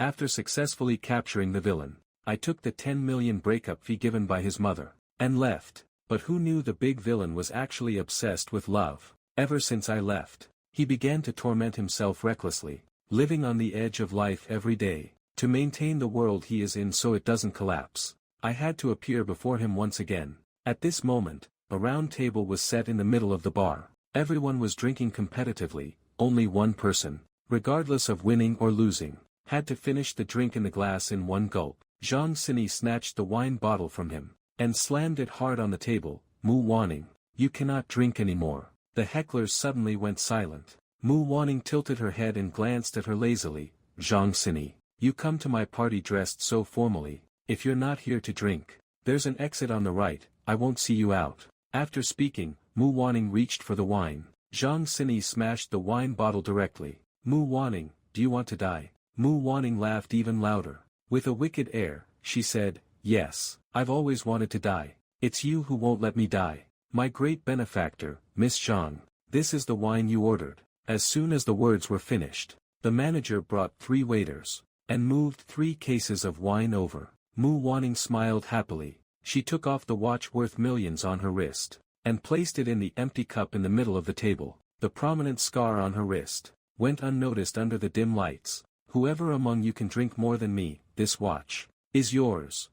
After successfully capturing the villain, I took the 10 million breakup fee given by his mother, and left. But who knew the big villain was actually obsessed with love? Ever since I left, he began to torment himself recklessly, living on the edge of life every day, to maintain the world he is in so it doesn't collapse. I had to appear before him once again. At this moment, a round table was set in the middle of the bar. Everyone was drinking competitively, only one person, regardless of winning or losing, had to finish the drink in the glass in one gulp. Zhang Sini snatched the wine bottle from him, and slammed it hard on the table. Mu Wanning, you cannot drink anymore. The hecklers suddenly went silent. Mu Wanning tilted her head and glanced at her lazily. Zhang Sini, you come to my party dressed so formally. If you're not here to drink, there's an exit on the right. I won't see you out. After speaking, Mu Wanning reached for the wine. Zhang Sini smashed the wine bottle directly. Mu Wanning, do you want to die? Mu Wanning laughed even louder. With a wicked air, she said, yes, I've always wanted to die. It's you who won't let me die. My great benefactor, Miss Zhang, this is the wine you ordered. As soon as the words were finished, the manager brought 3 waiters, and moved 3 cases of wine over. Mu Wanning smiled happily. She took off the watch worth millions on her wrist, and placed it in the empty cup in the middle of the table. The prominent scar on her wrist went unnoticed under the dim lights. Whoever among you can drink more than me, this watch is yours.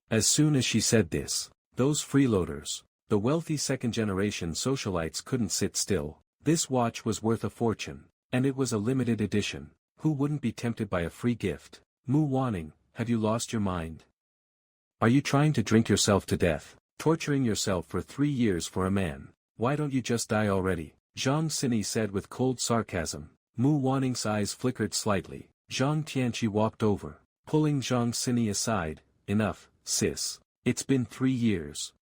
As soon as she said this, those freeloaders, the wealthy second-generation socialites couldn't sit still. This watch was worth a fortune, and it was a limited edition. Who wouldn't be tempted by a free gift? Mu Wanning, have you lost your mind? Are you trying to drink yourself to death, torturing yourself for 3 years for a man? Why don't you just die already? Zhang Sini said with cold sarcasm. Mu Wanning's eyes flickered slightly. Zhang Tianqi walked over, pulling Zhang Sini aside. Enough, sis. It's been 3 years.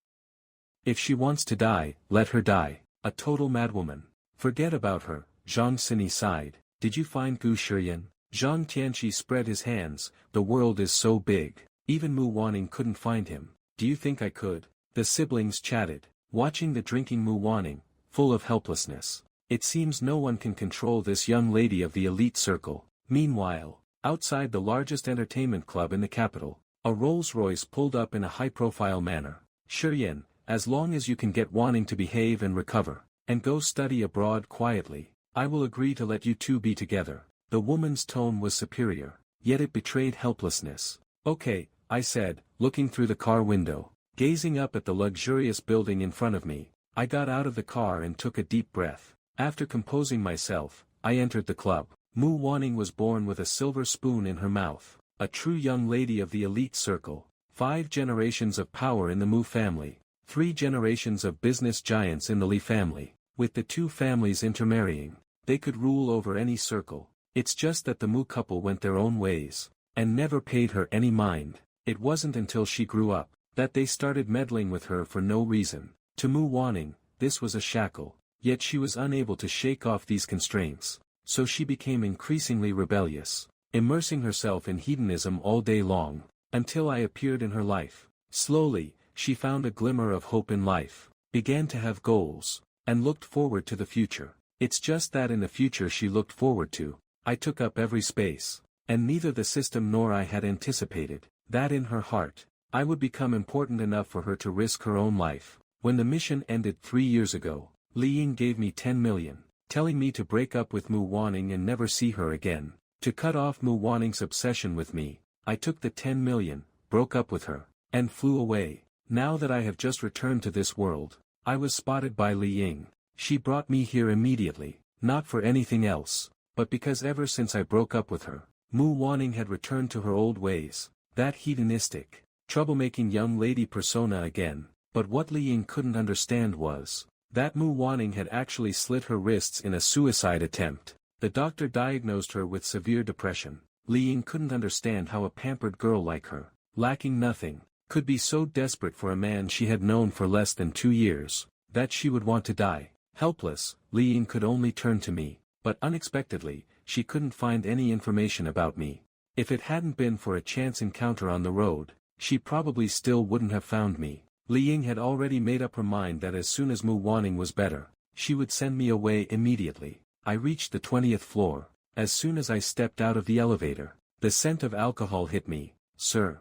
If she wants to die, let her die. A total madwoman. Forget about her. Zhang Sini sighed. Did you find Gu Shiyan? Zhang Tianqi spread his hands. The world is so big. Even Mu Wanning couldn't find him. Do you think I could? The siblings chatted, watching the drinking Mu Wanning, full of helplessness. It seems no one can control this young lady of the elite circle. Meanwhile, outside the largest entertainment club in the capital, a Rolls-Royce pulled up in a high-profile manner. Shiyan, as long as you can get Wanning to behave and recover, and go study abroad quietly, I will agree to let you two be together. The woman's tone was superior, yet it betrayed helplessness. Okay, I said, looking through the car window. Gazing up at the luxurious building in front of me, I got out of the car and took a deep breath. After composing myself, I entered the club. Mu Wanning was born with a silver spoon in her mouth, a true young lady of the elite circle. 5 generations of power in the Mu family, 3 generations of business giants in the Li family. With the 2 families intermarrying, they could rule over any circle. It's just that the Mu couple went their own ways, and never paid her any mind. It wasn't until she grew up, that they started meddling with her for no reason. To Mu Wanning, this was a shackle, yet she was unable to shake off these constraints, so she became increasingly rebellious, immersing herself in hedonism all day long, until I appeared in her life. Slowly, she found a glimmer of hope in life, began to have goals, and looked forward to the future. It's just that in the future she looked forward to, I took up every space, and neither the system nor I had anticipated, that in her heart, I would become important enough for her to risk her own life. When the mission ended 3 years ago, Li Ying gave me 10 million, telling me to break up with Mu Wanning and never see her again. To cut off Mu Wanning's obsession with me, I took the 10 million, broke up with her, and flew away. Now that I have just returned to this world, I was spotted by Li Ying. She brought me here immediately, not for anything else, but because ever since I broke up with her, Mu Wanning had returned to her old ways, that hedonistic, troublemaking young lady persona again. But what Li Ying couldn't understand was that Mu Wanning had actually slit her wrists in a suicide attempt. The doctor diagnosed her with severe depression. Li Ying couldn't understand how a pampered girl like her, lacking nothing, could be so desperate for a man she had known for less than 2 years, that she would want to die. Helpless, Li Ying could only turn to me, but unexpectedly, she couldn't find any information about me. If it hadn't been for a chance encounter on the road, she probably still wouldn't have found me. Li Ying had already made up her mind that as soon as Mu Wanning was better, she would send me away immediately. I reached the 20th floor. As soon as I stepped out of the elevator, The scent of alcohol hit me, sir.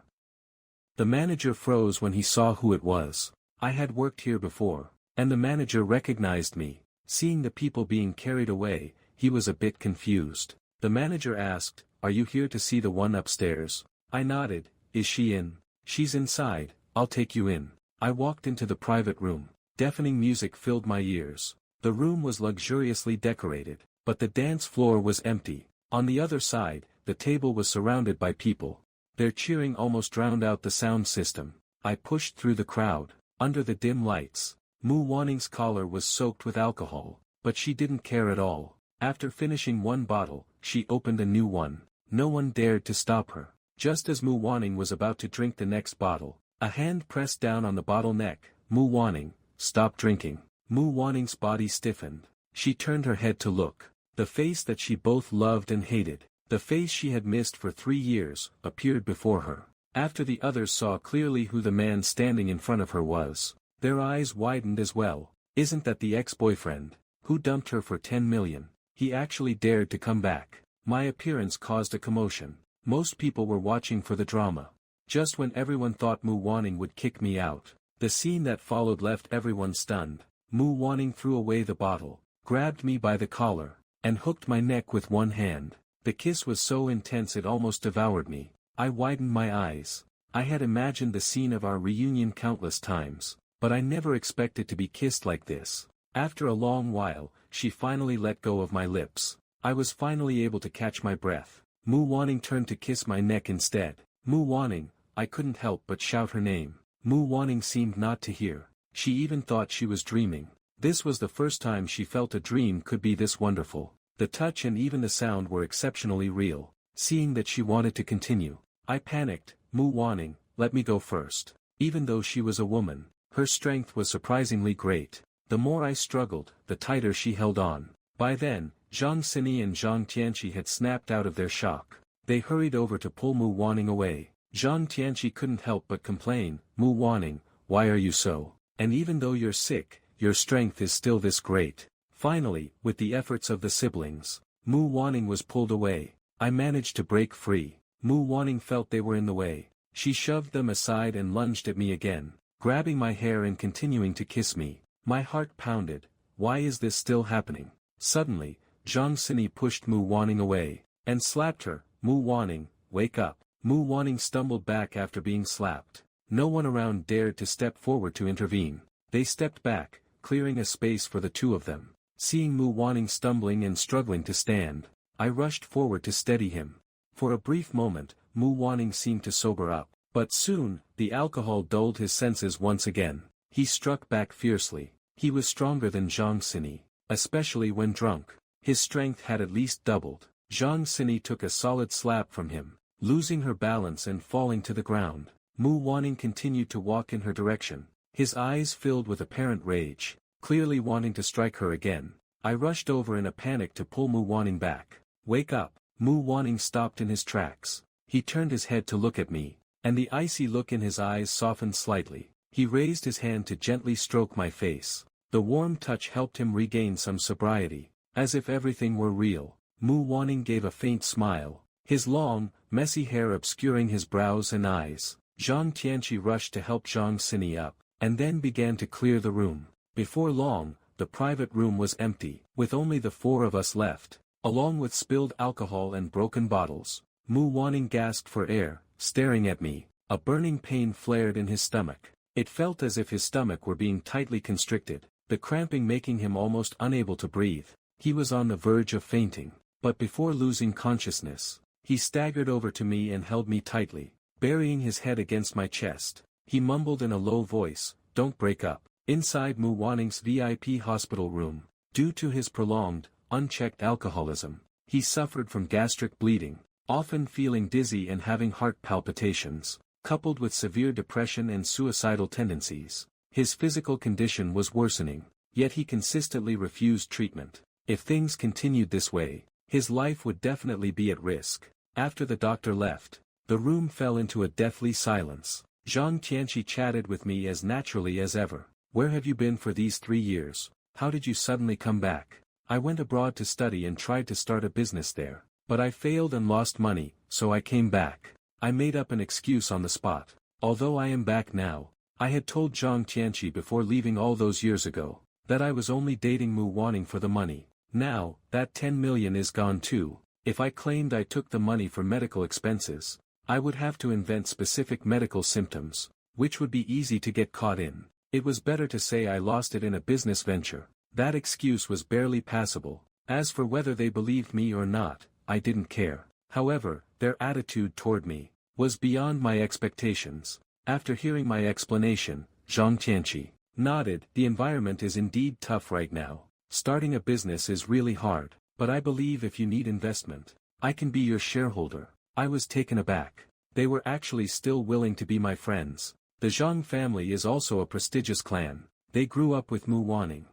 The manager froze when he saw who it was. I had worked here before, and the manager recognized me. Seeing the people being carried away, he was a bit confused. The manager asked, "Are you here to see the one upstairs?" I nodded. "Is she in?" "She's inside, I'll take you in." I walked into the private room. Deafening music filled my ears. The room was luxuriously decorated, but the dance floor was empty. On the other side, the table was surrounded by people. Their cheering almost drowned out the sound system. I pushed through the crowd. Under the dim lights, Mu Wanning's collar was soaked with alcohol, but she didn't care at all. After finishing one bottle, she opened a new one. No one dared to stop her. Just as Mu Wanning was about to drink the next bottle, a hand pressed down on the bottle neck. "Mu Wanning, stop drinking." Mu Wanning's body stiffened. She turned her head to look. The face that she both loved and hated, the face she had missed for 3 years, appeared before her. After the others saw clearly who the man standing in front of her was, their eyes widened as well. Isn't that the ex-boyfriend, who dumped her for 10 million? He actually dared to come back. My appearance caused a commotion. Most people were watching for the drama. Just when everyone thought Mu Wanning would kick me out, the scene that followed left everyone stunned. Mu Wanning threw away the bottle, grabbed me by the collar, and hooked my neck with one hand. The kiss was so intense it almost devoured me. I widened my eyes. I had imagined the scene of our reunion countless times, but I never expected to be kissed like this. After a long while, she finally let go of my lips. I was finally able to catch my breath. Mu Wanning turned to kiss my neck instead. "Mu Wanning," I couldn't help but shout her name. Mu Wanning seemed not to hear. She even thought she was dreaming. This was the first time she felt a dream could be this wonderful. The touch and even the sound were exceptionally real. Seeing that she wanted to continue, I panicked. "Mu Wanning, let me go first." Even though she was a woman, her strength was surprisingly great. The more I struggled, the tighter she held on. By then, Zhang Xini and Zhang Tianqi had snapped out of their shock. They hurried over to pull Mu Wanning away. Zhang Tianqi couldn't help but complain, "Mu Wanning, why are you so? And even though you're sick, your strength is still this great." Finally, with the efforts of the siblings, Mu Wanning was pulled away. I managed to break free. Mu Wanning felt they were in the way. She shoved them aside and lunged at me again, grabbing my hair and continuing to kiss me. My heart pounded. Why is this still happening? Suddenly, Zhang Xini pushed Mu Wanning away, and slapped her. "Mu Wanning, wake up." Mu Wanning stumbled back after being slapped. No one around dared to step forward to intervene. They stepped back, clearing a space for the two of them. Seeing Mu Wanning stumbling and struggling to stand, I rushed forward to steady him. For a brief moment, Mu Wanning seemed to sober up, but soon, the alcohol dulled his senses once again. He struck back fiercely. He was stronger than Zhang Xini, especially when drunk. His strength had at least doubled. Zhang Xini took a solid slap from him, losing her balance and falling to the ground. Mu Wanning continued to walk in her direction, his eyes filled with apparent rage, clearly wanting to strike her again. I rushed over in a panic to pull Mu Wanning back. "Wake up." Mu Wanning stopped in his tracks. He turned his head to look at me, and the icy look in his eyes softened slightly. He raised his hand to gently stroke my face. The warm touch helped him regain some sobriety, as if everything were real. Mu Wanning gave a faint smile, his long, messy hair obscuring his brows and eyes. Zhang Tianqi rushed to help Zhang Xini up, and then began to clear the room. Before long, the private room was empty, with only the 4 of us left, along with spilled alcohol and broken bottles. Mu Wanning gasped for air, staring at me. A burning pain flared in his stomach. It felt as if his stomach were being tightly constricted, the cramping making him almost unable to breathe. He was on the verge of fainting, but before losing consciousness, he staggered over to me and held me tightly, burying his head against my chest. He mumbled in a low voice, "Don't break up." Inside Mu Wanning's VIP hospital room, due to his prolonged, unchecked alcoholism, he suffered from gastric bleeding, often feeling dizzy and having heart palpitations, coupled with severe depression and suicidal tendencies. His physical condition was worsening, yet he consistently refused treatment. If things continued this way, his life would definitely be at risk. After the doctor left, the room fell into a deathly silence. Zhang Tianqi chatted with me as naturally as ever. "Where have you been for these 3 years? How did you suddenly come back?" "I went abroad to study and tried to start a business there. But I failed and lost money, so I came back. I made up an excuse on the spot. Although I am back now, I had told Zhang Tianqi before leaving all those years ago, that I was only dating Mu Wanning for the money. Now, that 10 million is gone too. If I claimed I took the money for medical expenses, I would have to invent specific medical symptoms, which would be easy to get caught in. It was better to say I lost it in a business venture. That excuse was barely passable. As for whether they believed me or not, I didn't care. However, their attitude toward me was beyond my expectations. After hearing my explanation, Zhang Tianqi nodded. The environment is indeed tough right now. Starting a business is really hard, but I believe if you need investment, I can be your shareholder. I was taken aback. They were actually still willing to be my friends. The Zhang family is also a prestigious clan. They grew up with Mu Wanning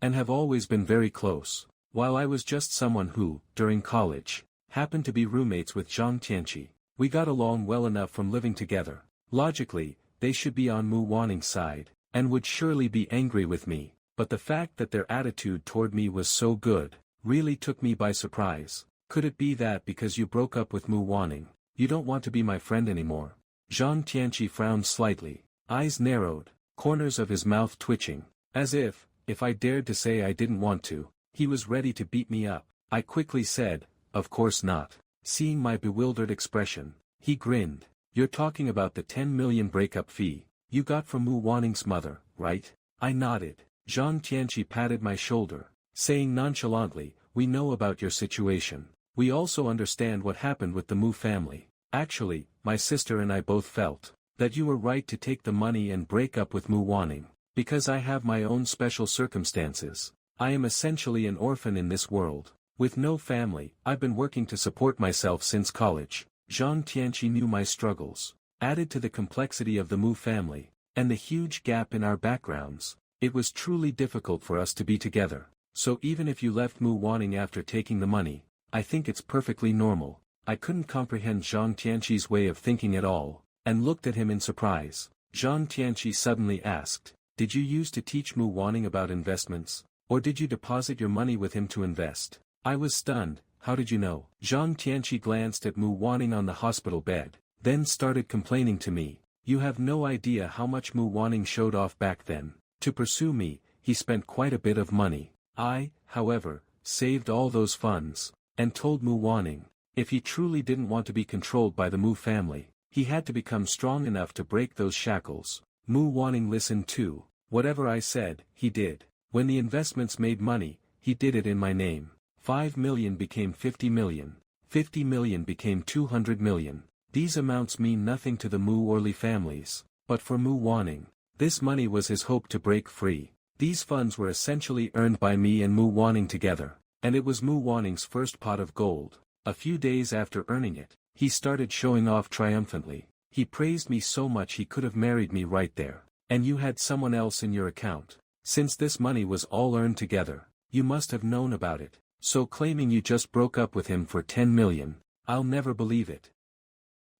and have always been very close, while I was just someone who, during college, happened to be roommates with Zhang Tianqi. We got along well enough from living together. Logically, they should be on Mu Wanning's side, and would surely be angry with me, but the fact that their attitude toward me was so good, really took me by surprise. Could it be that because you broke up with Mu Wanning, you don't want to be my friend anymore? Zhang Tianqi frowned slightly, eyes narrowed, corners of his mouth twitching, as if I dared to say I didn't want to, he was ready to beat me up. I quickly said, of course not. Seeing my bewildered expression, he grinned. You're talking about the 10 million breakup fee you got from Mu Wanning's mother, right? I nodded. Zhang Tianqi patted my shoulder, saying nonchalantly, we know about your situation. We also understand what happened with the Mu family. Actually, my sister and I both felt that you were right to take the money and break up with Mu Wanning, because I have my own special circumstances. I am essentially an orphan in this world. With no family, I've been working to support myself since college. Zhang Tianqi knew my struggles. Added to the complexity of the Mu family, and the huge gap in our backgrounds, it was truly difficult for us to be together. So even if you left Mu Wanning after taking the money, I think it's perfectly normal. I couldn't comprehend Zhang Tianqi's way of thinking at all, and looked at him in surprise. Zhang Tianqi suddenly asked, did you used to teach Mu Wanning about investments, or did you deposit your money with him to invest? I was stunned. How did you know? Zhang Tianqi glanced at Mu Wanning on the hospital bed, then started complaining to me. You have no idea how much Mu Wanning showed off back then. To pursue me, he spent quite a bit of money. I, however, saved all those funds, and told Mu Wanning, if he truly didn't want to be controlled by the Mu family, he had to become strong enough to break those shackles. Mu Wanning listened too. Whatever I said, he did. When the investments made money, he did it in my name. 5 million became 50 million. 50 million became 200 million. These amounts mean nothing to the Mu or Li families, but for Mu Wanning, this money was his hope to break free. These funds were essentially earned by me and Mu Wanning together, and it was Mu Wanning's first pot of gold. A few days after earning it, he started showing off triumphantly. He praised me so much he could have married me right there. And you had someone else in your account. Since this money was all earned together, you must have known about it. So claiming you just broke up with him for 10 million, I'll never believe it.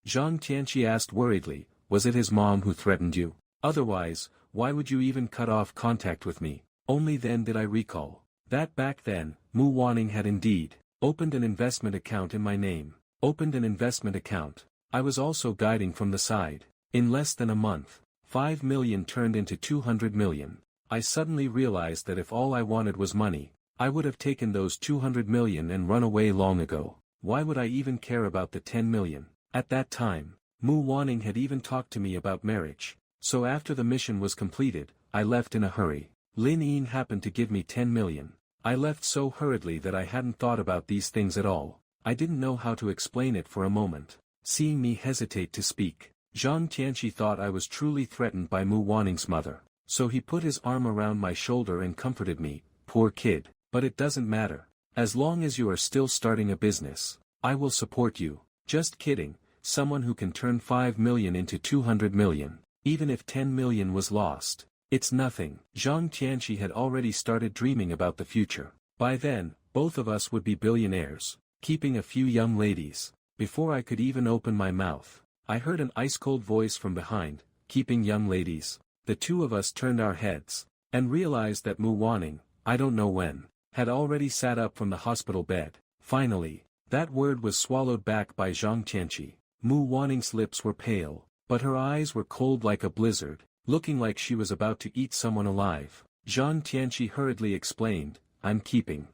Zhang Tianqi asked worriedly, was it his mom who threatened you? Otherwise, why would you even cut off contact with me? Only then did I recall that back then, Mu Wanning had indeed opened an investment account in my name. Opened an investment account. I was also guiding from the side. In less than a month, 5 million turned into 200 million. I suddenly realized that if all I wanted was money, I would have taken those 200 million and run away long ago. Why would I even care about the 10 million? At that time, Mu Wanning had even talked to me about marriage. So after the mission was completed, I left in a hurry. Lin Yin happened to give me 10 million. I left so hurriedly that I hadn't thought about these things at all. I didn't know how to explain it for a moment. Seeing me hesitate to speak, Zhang Tianqi thought I was truly threatened by Mu Wanning's mother. So he put his arm around my shoulder and comforted me. Poor kid. But it doesn't matter. As long as you are still starting a business, I will support you. Just kidding. Someone who can turn 5 million into 200 million, even if 10 million was lost, it's nothing. Zhang Tianqi had already started dreaming about the future. By then, both of us would be billionaires, keeping a few young ladies. Before I could even open my mouth, I heard an ice-cold voice from behind, keeping young ladies. The two of us turned our heads, and realized that Mu Wanning, I don't know when, had already sat up from the hospital bed. Finally, That word was swallowed back by Zhang Tianqi. Mu Waning's lips were pale, but her eyes were cold like a blizzard, looking like she was about to eat someone alive. Zhang Tianqi hurriedly explained, I'm keeping.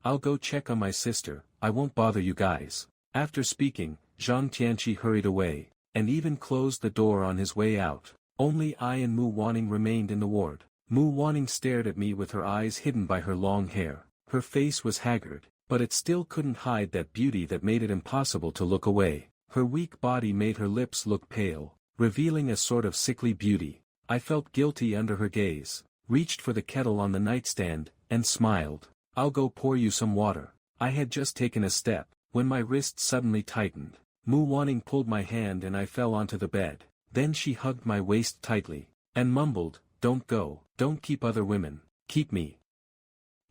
I'll go check on my sister, I won't bother you guys. After speaking, Zhang Tianqi hurried away, and even closed the door on his way out. Only I and Mu Waning remained in the ward. Mu Waning stared at me with her eyes hidden by her long hair. Her face was haggard, but it still couldn't hide that beauty that made it impossible to look away. Her weak body made her lips look pale, revealing a sort of sickly beauty. I felt guilty under her gaze, reached for the kettle on the nightstand, and smiled. I'll go pour you some water. I had just taken a step, when my wrist suddenly tightened. Mu Waning pulled my hand and I fell onto the bed. Then she hugged my waist tightly, and mumbled, don't go, don't keep other women, keep me.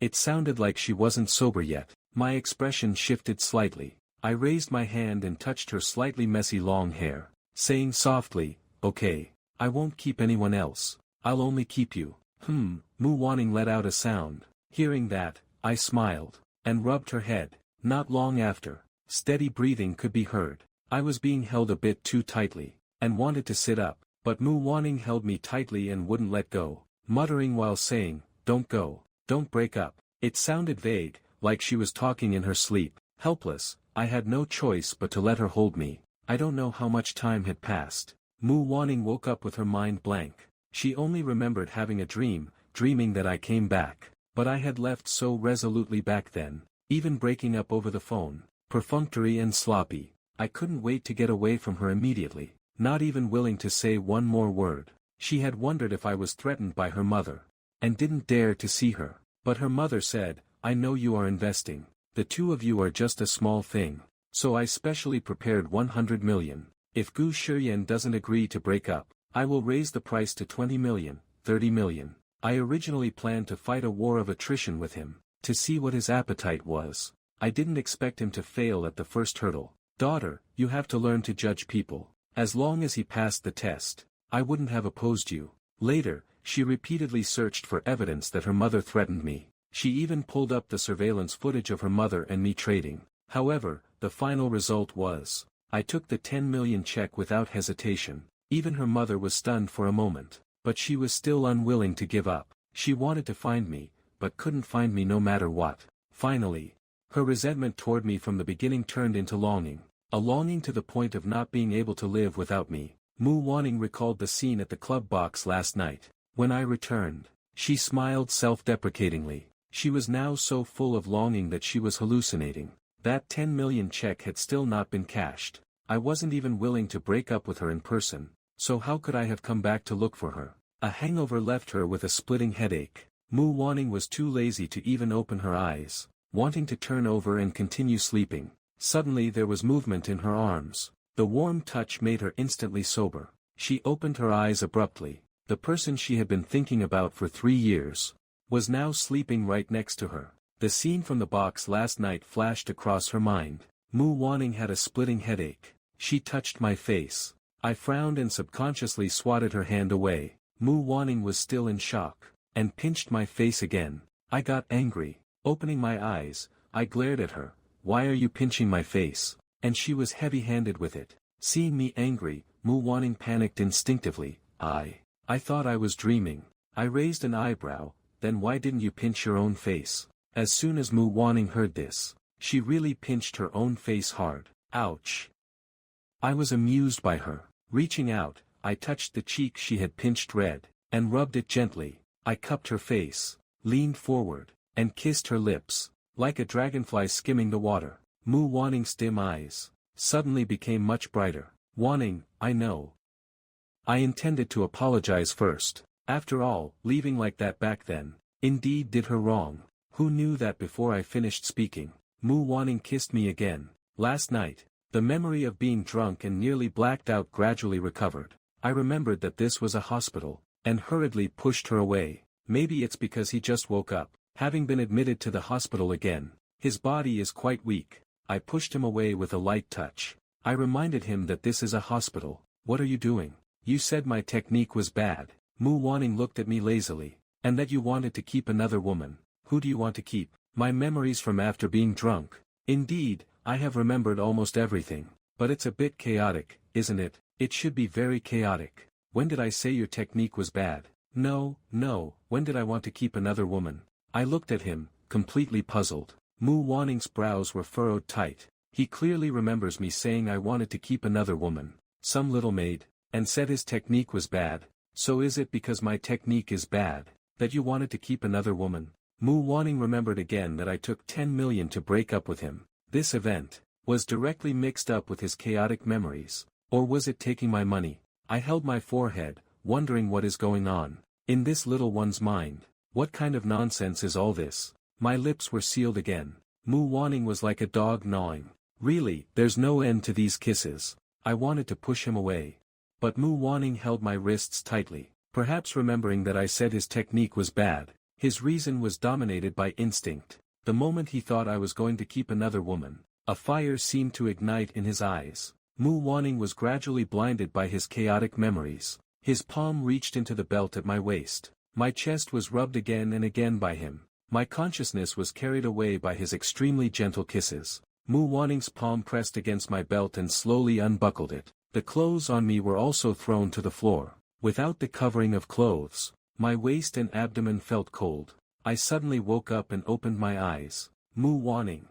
It sounded like she wasn't sober yet. My expression shifted slightly. I raised my hand and touched her slightly messy long hair, saying softly, okay, I won't keep anyone else, I'll only keep you. Mu Waning let out a sound. Hearing that, I smiled, and rubbed her head. Not long after, steady breathing could be heard. I was being held a bit too tightly, and wanted to sit up, but Mu Waning held me tightly and wouldn't let go, muttering while saying, don't go, don't break up. It sounded vague, like she was talking in her sleep. Helpless, I had no choice but to let her hold me. I don't know how much time had passed. Mu Waning woke up with her mind blank. She only remembered having a dream, dreaming that I came back. But I had left so resolutely back then, even breaking up over the phone, perfunctory and sloppy. I couldn't wait to get away from her immediately, not even willing to say one more word. She had wondered if I was threatened by her mother, and didn't dare to see her. But her mother said, I know you are investing. The two of you are just a small thing. So I specially prepared 100 million. If Gu Shiyan doesn't agree to break up, I will raise the price to 20 million, 30 million. I originally planned to fight a war of attrition with him, to see what his appetite was. I didn't expect him to fail at the first hurdle. Daughter, you have to learn to judge people. As long as he passed the test, I wouldn't have opposed you. Later, she repeatedly searched for evidence that her mother threatened me. She even pulled up the surveillance footage of her mother and me trading. However, the final result was, I took the 10 million check without hesitation. Even her mother was stunned for a moment, but she was still unwilling to give up. She wanted to find me, but couldn't find me no matter what. Finally, her resentment toward me from the beginning turned into longing, a longing to the point of not being able to live without me. Mu Waning recalled the scene at the club box last night. When I returned, she smiled self-deprecatingly. She was now so full of longing that she was hallucinating. That 10 million check had still not been cashed. I wasn't even willing to break up with her in person, so how could I have come back to look for her? A hangover left her with a splitting headache. Mu Waning was too lazy to even open her eyes, wanting to turn over and continue sleeping. Suddenly there was movement in her arms. The warm touch made her instantly sober. She opened her eyes abruptly. The person she had been thinking about for 3 years was now sleeping right next to her. The scene from the box last night flashed across her mind. Mu Waning had a splitting headache. She touched my face. I frowned and subconsciously swatted her hand away. Mu Waning was still in shock, and pinched my face again. I got angry. Opening my eyes, I glared at her. Why are you pinching my face? And she was heavy-handed with it. Seeing me angry, Mu Waning panicked instinctively. I thought I was dreaming. I raised an eyebrow. Then why didn't you pinch your own face? As soon as Mu Waning heard this, she really pinched her own face hard. Ouch. I was amused by her. Reaching out, I touched the cheek she had pinched red, and rubbed it gently. I cupped her face, leaned forward, and kissed her lips, like a dragonfly skimming the water. Mu Waning's dim eyes suddenly became much brighter. Waning, I know. I intended to apologize first. After all, leaving like that back then, indeed did her wrong. Who knew that before I finished speaking? Mu Waning kissed me again. Last night, the memory of being drunk and nearly blacked out gradually recovered. I remembered that this was a hospital, and hurriedly pushed her away. Maybe it's because he just woke up, having been admitted to the hospital again. His body is quite weak. I pushed him away with a light touch. I reminded him that this is a hospital. What are you doing? You said my technique was bad. Mu Waning looked at me lazily. And that you wanted to keep another woman. Who do you want to keep? My memories from after being drunk. Indeed, I have remembered almost everything. But it's a bit chaotic, isn't it? It should be very chaotic. When did I say your technique was bad? No, when did I want to keep another woman? I looked at him, completely puzzled. Mu Wanning's brows were furrowed tight. He clearly remembers me saying I wanted to keep another woman, some little maid, and said his technique was bad. So is it because my technique is bad, that you wanted to keep another woman? Mu Wanning remembered again that I took 10 million to break up with him. This event was directly mixed up with his chaotic memories, or was it taking my money? I held my forehead, wondering what is going on in this little one's mind. What kind of nonsense is all this? My lips were sealed again. Mu Wanning was like a dog gnawing. Really, there's no end to these kisses. I wanted to push him away. But Mu Wanning held my wrists tightly, perhaps remembering that I said his technique was bad. His reason was dominated by instinct. The moment he thought I was going to keep another woman, a fire seemed to ignite in his eyes. Mu Wanning was gradually blinded by his chaotic memories. His palm reached into the belt at my waist. My chest was rubbed again and again by him. My consciousness was carried away by his extremely gentle kisses. Mu Wanning's palm pressed against my belt and slowly unbuckled it. The clothes on me were also thrown to the floor. Without the covering of clothes, my waist and abdomen felt cold. I suddenly woke up and opened my eyes. Mu Wanning.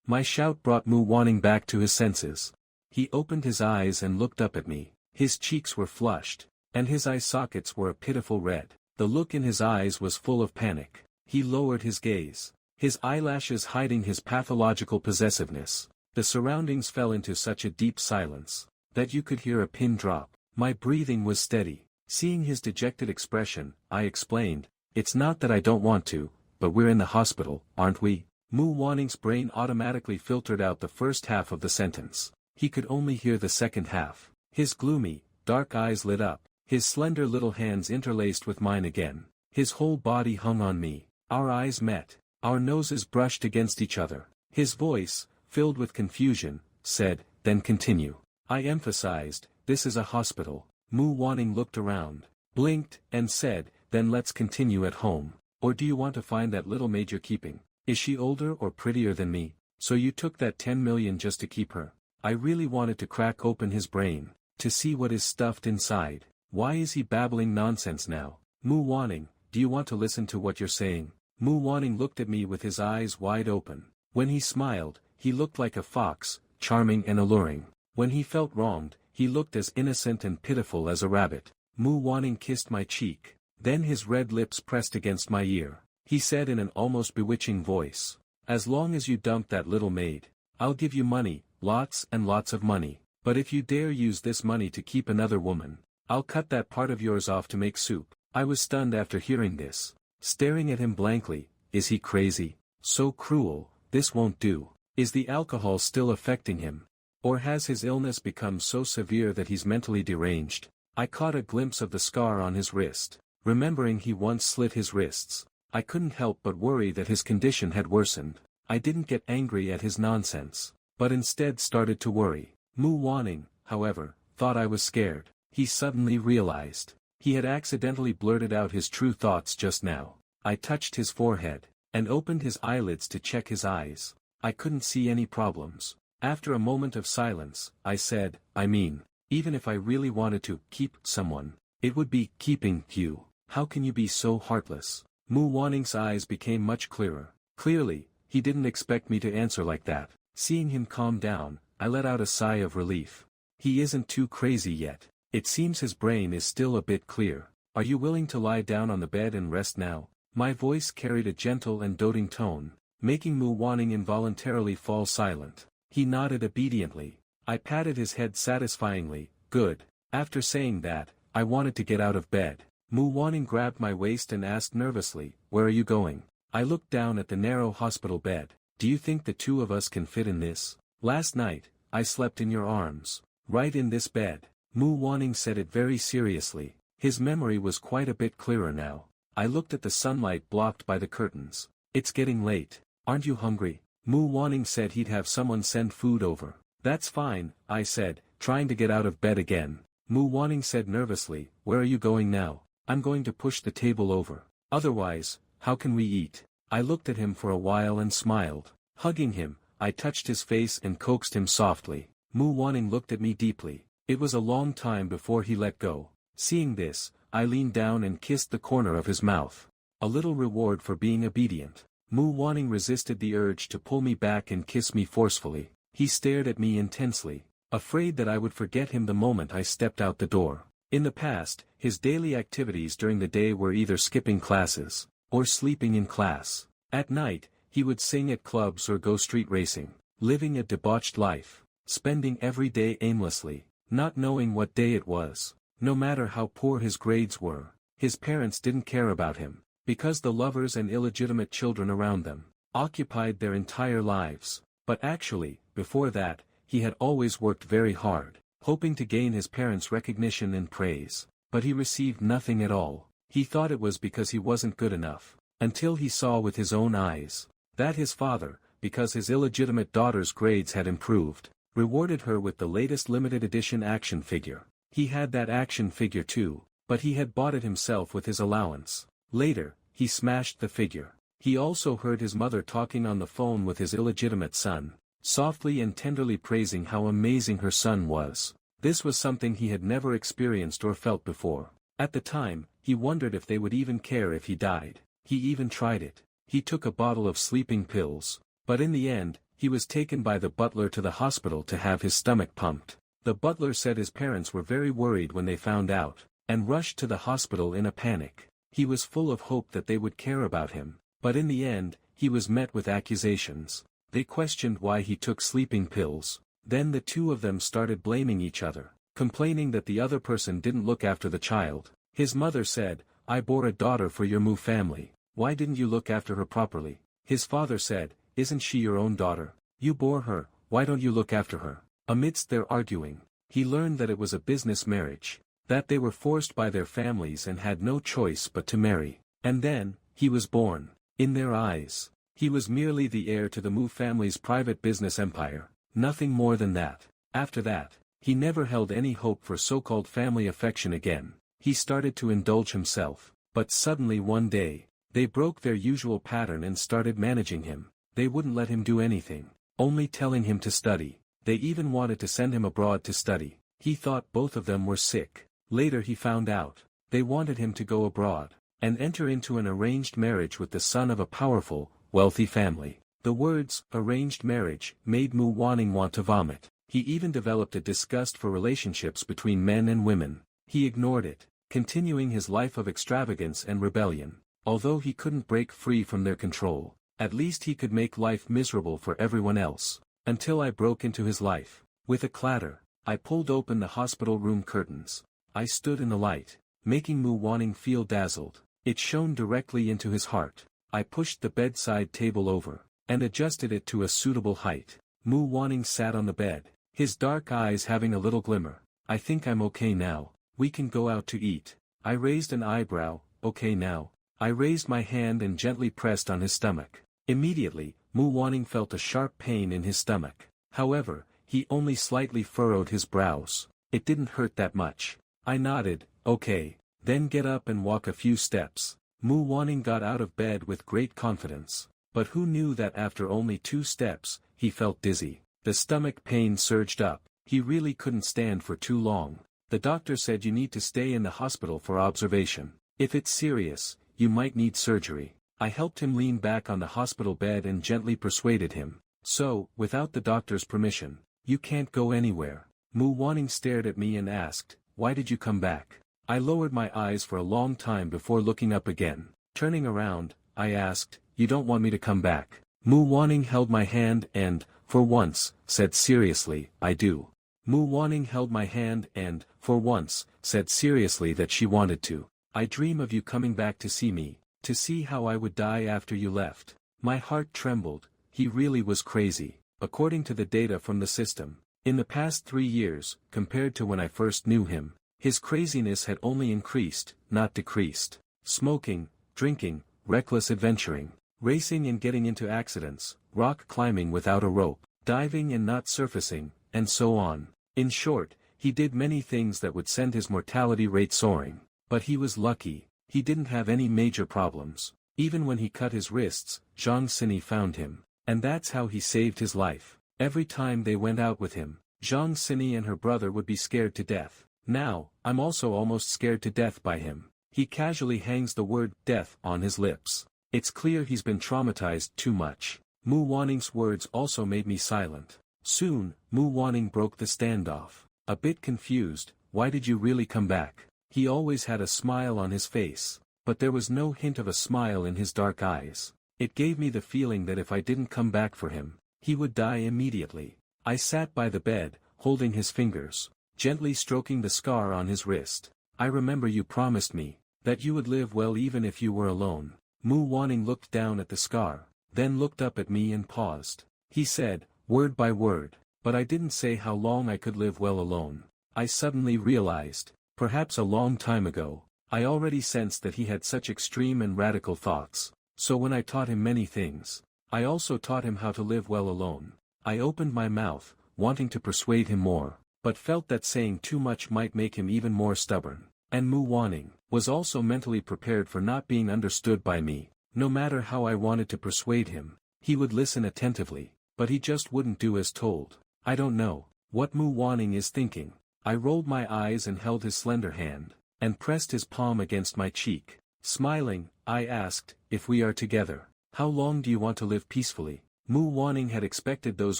My shout brought Mu Wanning back to his senses. He opened his eyes and looked up at me. His cheeks were flushed, and his eye sockets were a pitiful red. The look in his eyes was full of panic. He lowered his gaze, his eyelashes hiding his pathological possessiveness. The surroundings fell into such a deep silence that you could hear a pin drop. My breathing was steady. Seeing his dejected expression, I explained, "It's not that I don't want to, but we're in the hospital, aren't we?" Mu Wanning's brain automatically filtered out the first half of the sentence. He could only hear the second half. His gloomy, dark eyes lit up, his slender little hands interlaced with mine again. His whole body hung on me. Our eyes met. Our noses brushed against each other. His voice, filled with confusion, said, "Then continue." I emphasized, "This is a hospital." Mu Wanning looked around, blinked, and said, "Then let's continue at home. Or do you want to find that little maid you're keeping? Is she older or prettier than me? So you took that 10 million just to keep her?" I really wanted to crack open his brain, to see what is stuffed inside. Why is he babbling nonsense now? Mu Wanning, do you want to listen to what you're saying? Mu Wanning looked at me with his eyes wide open. When he smiled, he looked like a fox, charming and alluring. When he felt wronged, he looked as innocent and pitiful as a rabbit. Mu Wanning kissed my cheek. Then his red lips pressed against my ear. He said in an almost bewitching voice, "As long as you dump that little maid, I'll give you money, lots and lots of money. But if you dare use this money to keep another woman, I'll cut that part of yours off to make soup." I was stunned after hearing this, staring at him blankly. Is he crazy? So cruel, this won't do. Is the alcohol still affecting him? Or has his illness become so severe that he's mentally deranged? I caught a glimpse of the scar on his wrist, remembering he once slit his wrists. I couldn't help but worry that his condition had worsened. I didn't get angry at his nonsense, but instead started to worry. Mu Wanning, however, thought I was scared. He suddenly realized. He had accidentally blurted out his true thoughts just now. I touched his forehead, and opened his eyelids to check his eyes. I couldn't see any problems. After a moment of silence, I said, "I mean, even if I really wanted to keep someone, it would be keeping you. How can you be so heartless?" Mu Wanning's eyes became much clearer. Clearly, he didn't expect me to answer like that. Seeing him calm down, I let out a sigh of relief. He isn't too crazy yet. It seems his brain is still a bit clear. Are you willing to lie down on the bed and rest now? My voice carried a gentle and doting tone, making Mu Wanning involuntarily fall silent. He nodded obediently. I patted his head satisfyingly. Good. After saying that, I wanted to get out of bed. Mu Wanning grabbed my waist and asked nervously, "Where are you going?" I looked down at the narrow hospital bed. "Do you think the two of us can fit in this? Last night, I slept in your arms. Right in this bed." Mu Wanning said it very seriously. His memory was quite a bit clearer now. I looked at the sunlight blocked by the curtains. "It's getting late. Aren't you hungry?" Mu Wanning said he'd have someone send food over. "That's fine," I said, trying to get out of bed again. Mu Wanning said nervously, "Where are you going now?" "I'm going to push the table over. Otherwise, how can we eat?" I looked at him for a while and smiled. Hugging him, I touched his face and coaxed him softly. Mu Wanning looked at me deeply. It was a long time before he let go. Seeing this, I leaned down and kissed the corner of his mouth. A little reward for being obedient. Mu Wanning resisted the urge to pull me back and kiss me forcefully. He stared at me intensely, afraid that I would forget him the moment I stepped out the door. In the past, his daily activities during the day were either skipping classes, or sleeping in class. At night, he would sing at clubs or go street racing, living a debauched life, spending every day aimlessly, not knowing what day it was. No matter how poor his grades were, his parents didn't care about him, because the lovers and illegitimate children around them occupied their entire lives. But actually, before that, he had always worked very hard, hoping to gain his parents' recognition and praise, but he received nothing at all. He thought it was because he wasn't good enough, until he saw with his own eyes that his father, because his illegitimate daughter's grades had improved, rewarded her with the latest limited edition action figure. He had that action figure too, but he had bought it himself with his allowance. Later, he smashed the figure. He also heard his mother talking on the phone with his illegitimate son, softly and tenderly praising how amazing her son was. This was something he had never experienced or felt before. At the time, he wondered if they would even care if he died. He even tried it. He took a bottle of sleeping pills, but in the end, he was taken by the butler to the hospital to have his stomach pumped. The butler said his parents were very worried when they found out, and rushed to the hospital in a panic. He was full of hope that they would care about him, but in the end, he was met with accusations. They questioned why he took sleeping pills. Then the two of them started blaming each other, complaining that the other person didn't look after the child. His mother said, "I bore a daughter for your Mu family. Why didn't you look after her properly?" His father said, "Isn't she your own daughter? You bore her, why don't you look after her?" Amidst their arguing, he learned that it was a business marriage, that they were forced by their families and had no choice but to marry. And then, he was born. In their eyes, he was merely the heir to the Mu family's private business empire, nothing more than that. After that, he never held any hope for so-called family affection again. He started to indulge himself, but suddenly one day, they broke their usual pattern and started managing him. They wouldn't let him do anything, only telling him to study. They even wanted to send him abroad to study. He thought both of them were sick. Later he found out, they wanted him to go abroad, and enter into an arranged marriage with the son of a powerful, wealthy family. The words, arranged marriage, made Mu Wanning want to vomit. He even developed a disgust for relationships between men and women. He ignored it, continuing his life of extravagance and rebellion. Although he couldn't break free from their control, at least he could make life miserable for everyone else. Until I broke into his life. With a clatter, I pulled open the hospital room curtains. I stood in the light, making Mu Wanning feel dazzled. It shone directly into his heart. I pushed the bedside table over, and adjusted it to a suitable height. Mu Wanning sat on the bed, his dark eyes having a little glimmer. "I think I'm okay now. We can go out to eat." I raised an eyebrow. "Okay now?" I raised my hand and gently pressed on his stomach. Immediately, Mu Wanning felt a sharp pain in his stomach. However, he only slightly furrowed his brows. It didn't hurt that much. I nodded, "Okay, then get up and walk a few steps." Mu Wanning got out of bed with great confidence. But who knew that after only 2 steps, he felt dizzy. The stomach pain surged up. He really couldn't stand for too long. The doctor said you need to stay in the hospital for observation. If it's serious, you might need surgery. I helped him lean back on the hospital bed and gently persuaded him. "So, without the doctor's permission, you can't go anywhere." Mu Wanning stared at me and asked, "Why did you come back?" I lowered my eyes for a long time before looking up again. Turning around, I asked, "You don't want me to come back?" Mu Wanning held my hand and, for once, said seriously, "I do." Mu Wanning held my hand and, for once, said seriously that she wanted to. "I dream of you coming back to see me, to see how I would die after you left." My heart trembled. He really was crazy. According to the data from the system, in the past 3 years, compared to when I first knew him, his craziness had only increased, not decreased. Smoking, drinking, reckless adventuring, racing and getting into accidents, rock climbing without a rope, diving and not surfacing, and so on. In short, he did many things that would send his mortality rate soaring. But he was lucky. He didn't have any major problems. Even when he cut his wrists, Zhang Sini found him. And that's how he saved his life. Every time they went out with him, Zhang Xini and her brother would be scared to death. Now, I'm also almost scared to death by him. He casually hangs the word death on his lips. It's clear he's been traumatized too much. Mu Wanning's words also made me silent. Soon, Mu Wanning broke the standoff. A bit confused, why did you really come back? He always had a smile on his face, but there was no hint of a smile in his dark eyes. It gave me the feeling that if I didn't come back for him, he would die immediately. I sat by the bed, holding his fingers, gently stroking the scar on his wrist. I remember you promised me that you would live well even if you were alone. Mu Wanning looked down at the scar, then looked up at me and paused. He said, word by word, but I didn't say how long I could live well alone. I suddenly realized, perhaps a long time ago, I already sensed that he had such extreme and radical thoughts. So when I taught him many things, I also taught him how to live well alone. I opened my mouth, wanting to persuade him more, but felt that saying too much might make him even more stubborn. And Mu Wanning was also mentally prepared for not being understood by me. No matter how I wanted to persuade him, he would listen attentively, but he just wouldn't do as told. I don't know what Mu Wanning is thinking. I rolled my eyes and held his slender hand, and pressed his palm against my cheek. Smiling, I asked, if we are together, how long do you want to live peacefully? Mu Wanning had expected those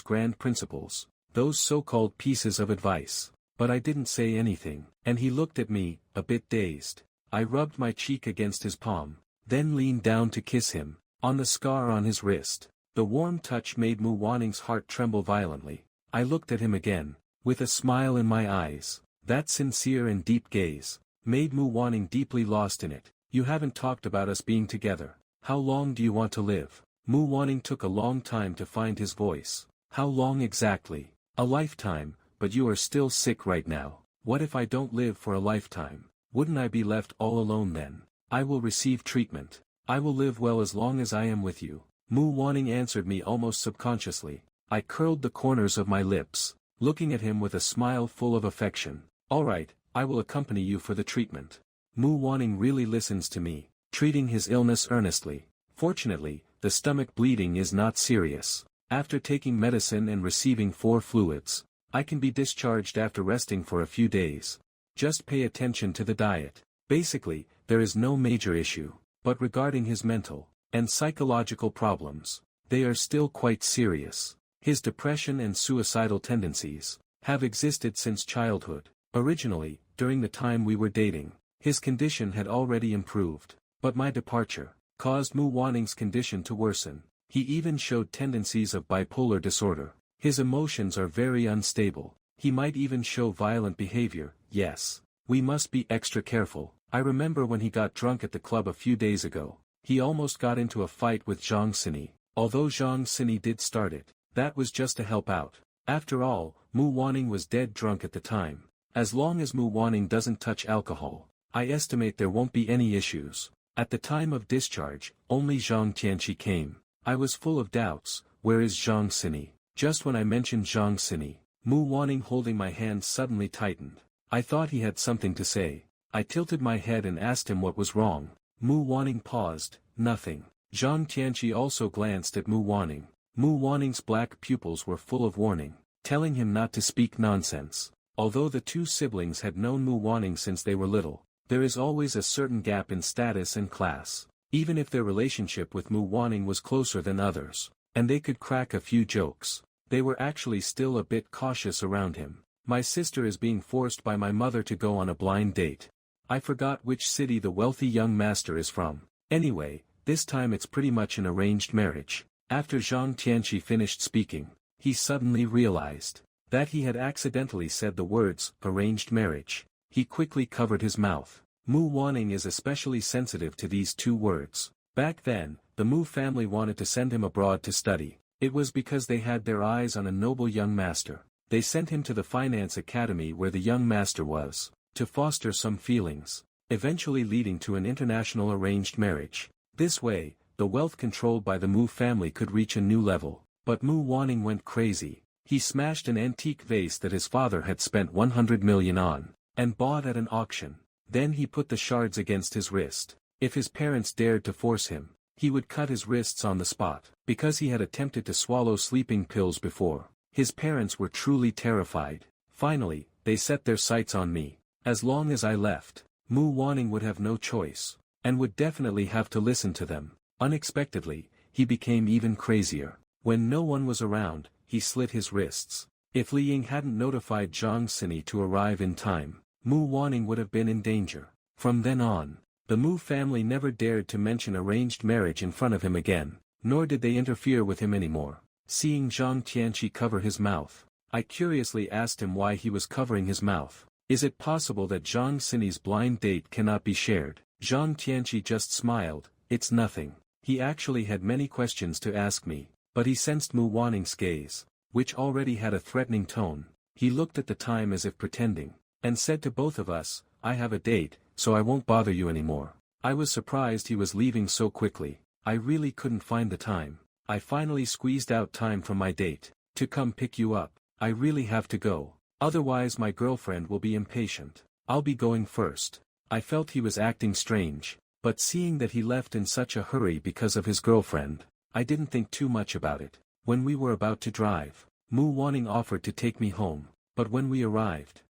grand principles, those so-called pieces of advice, but I didn't say anything, and he looked at me, a bit dazed. I rubbed my cheek against his palm, then leaned down to kiss him, on the scar on his wrist. The warm touch made Mu Wanning's heart tremble violently. I looked at him again, with a smile in my eyes. That sincere and deep gaze made Mu Wanning deeply lost in it. You haven't talked about us being together. How long do you want to live? Mu Wanning took a long time to find his voice. How long exactly? A lifetime, but you are still sick right now. What if I don't live for a lifetime? Wouldn't I be left all alone then? I will receive treatment. I will live well as long as I am with you. Mu Wanning answered me almost subconsciously. I curled the corners of my lips, looking at him with a smile full of affection. All right, I will accompany you for the treatment. Mu Wanning really listens to me, treating his illness earnestly. Fortunately, the stomach bleeding is not serious. After taking medicine and receiving 4 fluids, I can be discharged after resting for a few days. Just pay attention to the diet. Basically, there is no major issue. But regarding his mental and psychological problems, they are still quite serious. His depression and suicidal tendencies have existed since childhood. Originally, during the time we were dating, his condition had already improved, but my departure caused Mu Wanning's condition to worsen. He even showed tendencies of bipolar disorder. His emotions are very unstable. He might even show violent behavior. Yes, we must be extra careful. I remember when he got drunk at the club a few days ago. He almost got into a fight with Zhang Xini. Although Zhang Xini did start it, that was just to help out. After all, Mu Wanning was dead drunk at the time. As long as Mu Wanning doesn't touch alcohol, I estimate there won't be any issues. At the time of discharge, only Zhang Tianqi came. I was full of doubts. Where is Zhang Xini? Just when I mentioned Zhang Xini, Mu Wanning holding my hand suddenly tightened. I thought he had something to say. I tilted my head and asked him what was wrong. Mu Wanning paused. Nothing. Zhang Tianqi also glanced at Mu Wanning. Mu Wanning's black pupils were full of warning, telling him not to speak nonsense. Although the two siblings had known Mu Wanning since they were little, there is always a certain gap in status and class. Even if their relationship with Mu Wanning was closer than others, and they could crack a few jokes, they were actually still a bit cautious around him. My sister is being forced by my mother to go on a blind date. I forgot which city the wealthy young master is from. Anyway, this time it's pretty much an arranged marriage. After Zhang Tianqi finished speaking, he suddenly realized that he had accidentally said the words, arranged marriage. He quickly covered his mouth. Mu Wanning is especially sensitive to these 2 words. Back then, the Mu family wanted to send him abroad to study. It was because they had their eyes on a noble young master. They sent him to the finance academy where the young master was, to foster some feelings, eventually leading to an international arranged marriage. This way, the wealth controlled by the Mu family could reach a new level. But Mu Wanning went crazy. He smashed an antique vase that his father had spent 100 million on, and bought at an auction. Then he put the shards against his wrist. If his parents dared to force him, He would cut his wrists on the spot, because he had attempted to swallow sleeping pills before. His parents were truly terrified. Finally, they set their sights on me. As long as I left, Mu Wanning would have no choice, and would definitely have to listen to them. Unexpectedly, he became even crazier. When no one was around, he slit his wrists. If Li Ying hadn't notified Zhang Sini to arrive in time, Mu Wanning would have been in danger. From then on, the Mu family never dared to mention arranged marriage in front of him again, nor did they interfere with him anymore. Seeing Zhang Tianqi cover his mouth, I curiously asked him why he was covering his mouth. Is it possible that Zhang Sini's blind date cannot be shared? Zhang Tianqi just smiled. It's nothing. He actually had many questions to ask me, but he sensed Mu Wanning's gaze, which already had a threatening tone. He looked at the time as if pretending, and said to both of us, I have a date, so I won't bother you anymore. I was surprised he was leaving so quickly. I really couldn't find the time. I finally squeezed out time from my date to come pick you up. I really have to go. Otherwise my girlfriend will be impatient. I'll be going first. I felt he was acting strange, but seeing that he left in such a hurry because of his girlfriend, I didn't think too much about it. When we were about to drive, Mu Wanning offered to take me home, but when we arrived,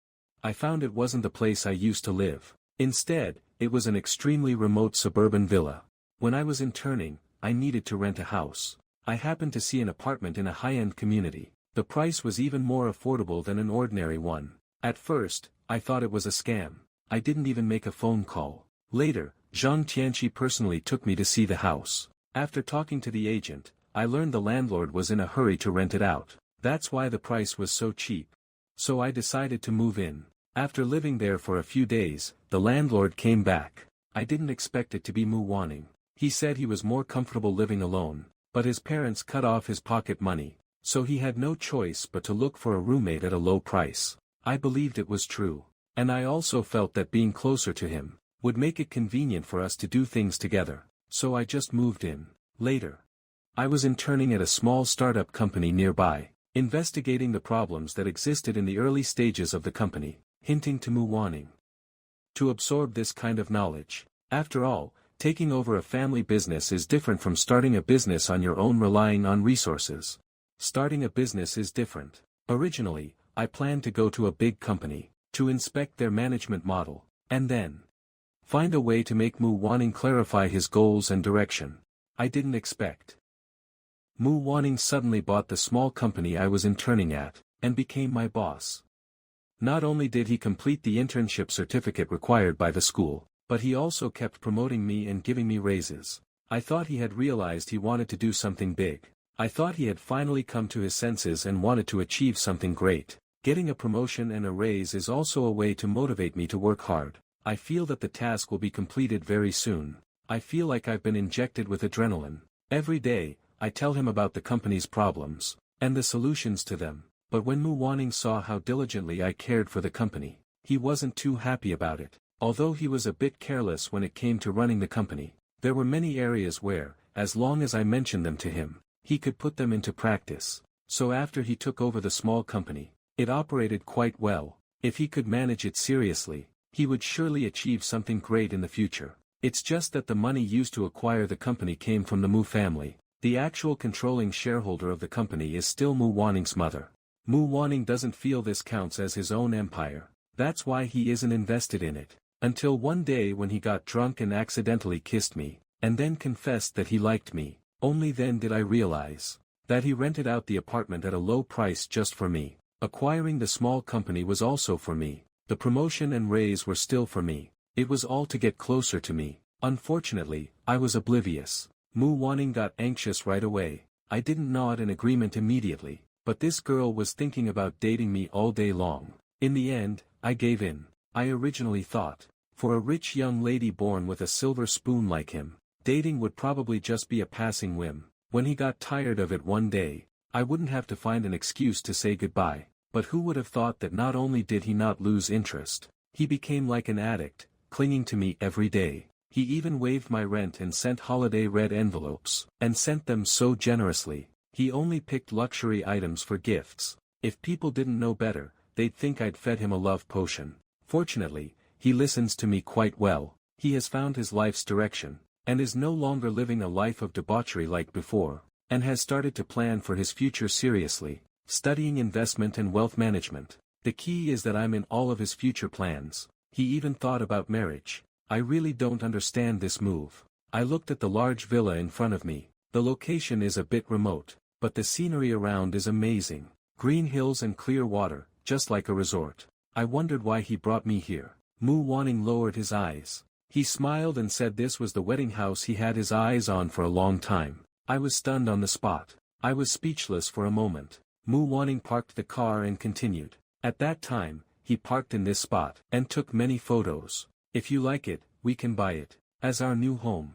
I found it wasn't the place I used to live. Instead, it was an extremely remote suburban villa. When I was interning, I needed to rent a house. I happened to see an apartment in a high-end community. The price was even more affordable than an ordinary one. At first, I thought it was a scam. I didn't even make a phone call. Later, Zhang Tianqi personally took me to see the house. After talking to the agent, I learned the landlord was in a hurry to rent it out. That's why the price was so cheap. So I decided to move in. After living there for a few days, the landlord came back. I didn't expect it to be Mu Wanning. He said he was more comfortable living alone, but his parents cut off his pocket money, so he had no choice but to look for a roommate at a low price. I believed it was true, and I also felt that being closer to him would make it convenient for us to do things together, so I just moved in. Later, I was interning at a small startup company nearby, investigating the problems that existed in the early stages of the company, hinting to Mu Wanning to absorb this kind of knowledge. After all, taking over a family business is different from starting a business on your own relying on resources. Starting a business is different. Originally, I planned to go to a big company, to inspect their management model, and then find a way to make Mu Wanning clarify his goals and direction. I didn't expect Mu Wanning suddenly bought the small company I was interning at, and became my boss. Not only did he complete the internship certificate required by the school, but he also kept promoting me and giving me raises. I thought he had realized he wanted to do something big. I thought he had finally come to his senses and wanted to achieve something great. Getting a promotion and a raise is also a way to motivate me to work hard. I feel that the task will be completed very soon. I feel like I've been injected with adrenaline. Every day, I tell him about the company's problems, and the solutions to them. But when Mu Wanning saw how diligently I cared for the company, he wasn't too happy about it. Although he was a bit careless when it came to running the company, there were many areas where, as long as I mentioned them to him, he could put them into practice. So after he took over the small company, it operated quite well. If he could manage it seriously, he would surely achieve something great in the future. It's just that the money used to acquire the company came from the Mu family. The actual controlling shareholder of the company is still Mu Wanning's mother. Mu Wanning doesn't feel this counts as his own empire. That's why he isn't invested in it. Until one day when he got drunk and accidentally kissed me, and then confessed that he liked me. Only then did I realize that he rented out the apartment at a low price just for me. Acquiring the small company was also for me. The promotion and raise were still for me. It was all to get closer to me. Unfortunately, I was oblivious. Mu Wanning got anxious right away. I didn't nod in agreement immediately, but this girl was thinking about dating me all day long. In the end, I gave in. I originally thought, for a rich young lady born with a silver spoon like him, dating would probably just be a passing whim. When he got tired of it one day, I wouldn't have to find an excuse to say goodbye. But who would have thought that not only did he not lose interest, he became like an addict, clinging to me every day. He even waived my rent and sent holiday red envelopes, and sent them so generously. He only picked luxury items for gifts. If people didn't know better, they'd think I'd fed him a love potion. Fortunately, he listens to me quite well. He has found his life's direction, and is no longer living a life of debauchery like before, and has started to plan for his future seriously, studying investment and wealth management. The key is that I'm in all of his future plans. He even thought about marriage. I really don't understand this move. I looked at the large villa in front of me. The location is a bit remote, but the scenery around is amazing. Green hills and clear water, just like a resort. I wondered why he brought me here. Mu Wanning lowered his eyes. He smiled and said this was the wedding house he had his eyes on for a long time. I was stunned on the spot. I was speechless for a moment. Mu Wanning parked the car and continued. At that time, he parked in this spot and took many photos. If you like it, we can buy it as our new home.